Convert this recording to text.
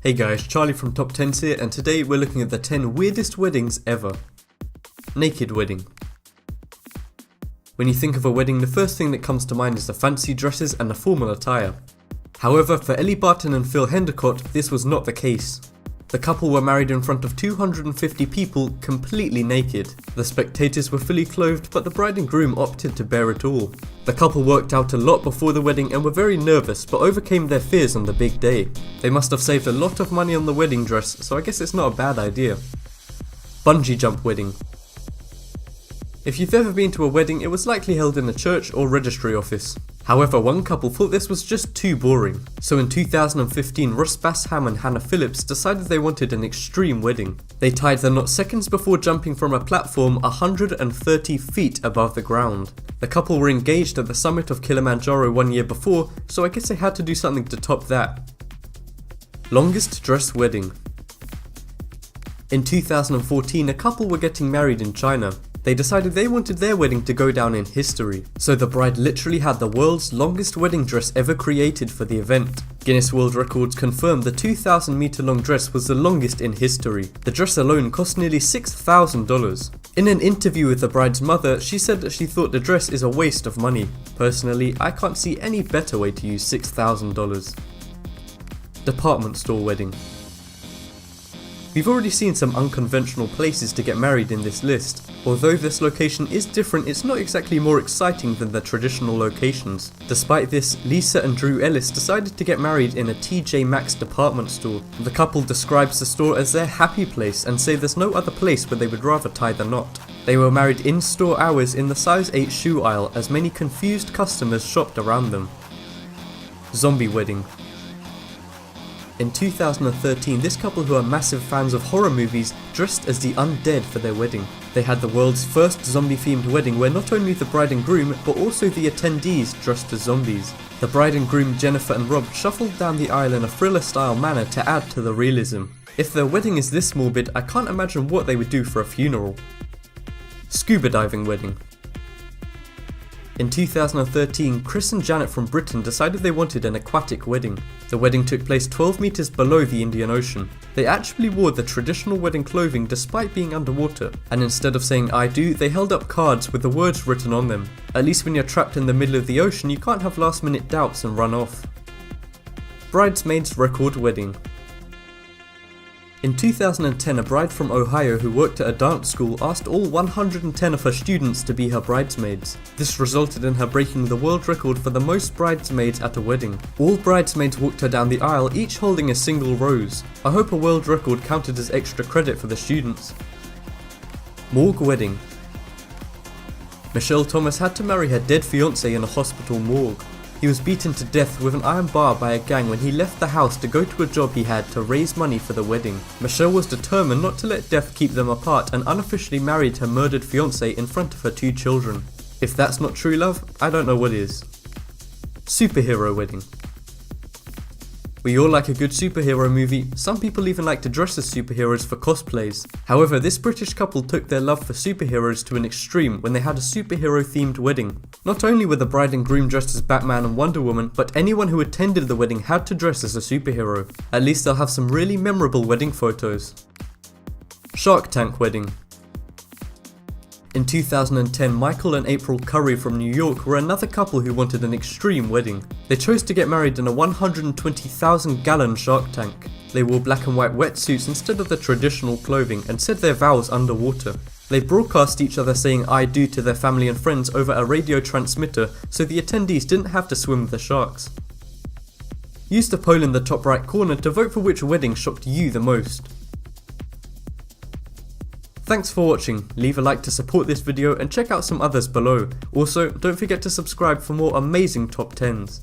Hey guys, Charlie from Top 10s here, and today we're looking at the 10 weirdest weddings ever. Naked wedding. When you think of a wedding, the first thing that comes to mind is the fancy dresses and the formal attire. However, for Ellie, Barton and Phil Hendicott, this was not the case. The couple were married in front of 250 people, completely naked. The spectators were fully clothed, but the bride and groom opted to bear it all. The couple worked out a lot before the wedding and were very nervous, but overcame their fears on the big day. They must have saved a lot of money on the wedding dress, so I guess it's not a bad idea. Bungee jump wedding. If you've ever been to a wedding, it was likely held in a church or registry office. However, one couple thought this was just too boring. So in 2015, Basham and Phillips decided they wanted an extreme wedding. They tied the knot seconds before jumping from a platform 130 feet above the ground. The couple were engaged at the summit of Kilimanjaro 1 year before, so I guess they had to do something to top that. Longest dress wedding. In 2014, a couple were getting married in China. They decided they wanted their wedding to go down in history, so the bride literally had the world's longest wedding dress ever created for the event. Guinness World Records confirmed the 2,000 meter long dress was the longest in history. The dress alone cost nearly $6,000. In an interview with the bride's mother, she said that she thought the dress is a waste of money. Personally, I can't see any better way to use $6,000. Department store wedding. We've already seen some unconventional places to get married in this list. Although this location is different, it's not exactly more exciting than the traditional locations. Despite this, Lisa and Drew Ellis decided to get married in a TJ Maxx department store. The couple describes the store as their happy place and say there's no other place where they would rather tie the knot. They were married in store hours in the size 8 shoe aisle as many confused customers shopped around them. Zombie wedding. In 2013, this couple, who are massive fans of horror movies, dressed as the undead for their wedding. They had the world's first zombie-themed wedding where not only the bride and groom, but also the attendees dressed as zombies. The bride and groom, Jennifer and Rob, shuffled down the aisle in a thriller-style manner to add to the realism. If their wedding is this morbid, I can't imagine what they would do for a funeral. Scuba diving wedding. In 2013, Chris and Janet from Britain decided they wanted an aquatic wedding. The wedding took place 12 meters below the Indian Ocean. They actually wore the traditional wedding clothing despite being underwater, and instead of saying "I do," they held up cards with the words written on them. At least when you're trapped in the middle of the ocean, you can't have last minute doubts and run off. Bridesmaids record wedding. In 2010, a bride from Ohio who worked at a dance school asked all 110 of her students to be her bridesmaids. This resulted in her breaking the world record for the most bridesmaids at a wedding. All bridesmaids walked her down the aisle, each holding a single rose. I hope a world record counted as extra credit for the students. Morgue wedding. Michelle Thomas had to marry her dead fiancé in a hospital morgue. He was beaten to death with an iron bar by a gang when he left the house to go to a job he had to raise money for the wedding. Michelle was determined not to let death keep them apart and unofficially married her murdered fiancé in front of her 2 children. If that's not true love, I don't know what is. Superhero wedding. We all like a good superhero movie. Some people even like to dress as superheroes for cosplays. However, this British couple took their love for superheroes to an extreme when they had a superhero themed wedding. Not only were the bride and groom dressed as Batman and Wonder Woman, but anyone who attended the wedding had to dress as a superhero. At least they'll have some really memorable wedding photos. Shark Tank wedding. In 2010, Michael and April Curry from New York were another couple who wanted an extreme wedding. They chose to get married in a 120,000-gallon shark tank. They wore black and white wetsuits instead of the traditional clothing and said their vows underwater. They broadcast each other saying "I do" to their family and friends over a radio transmitter, so the attendees didn't have to swim with the sharks. Use the poll in the top right corner to vote for which wedding shocked you the most. Thanks for watching, leave a like to support this video and check out some others below. Also, don't forget to subscribe for more amazing top 10s.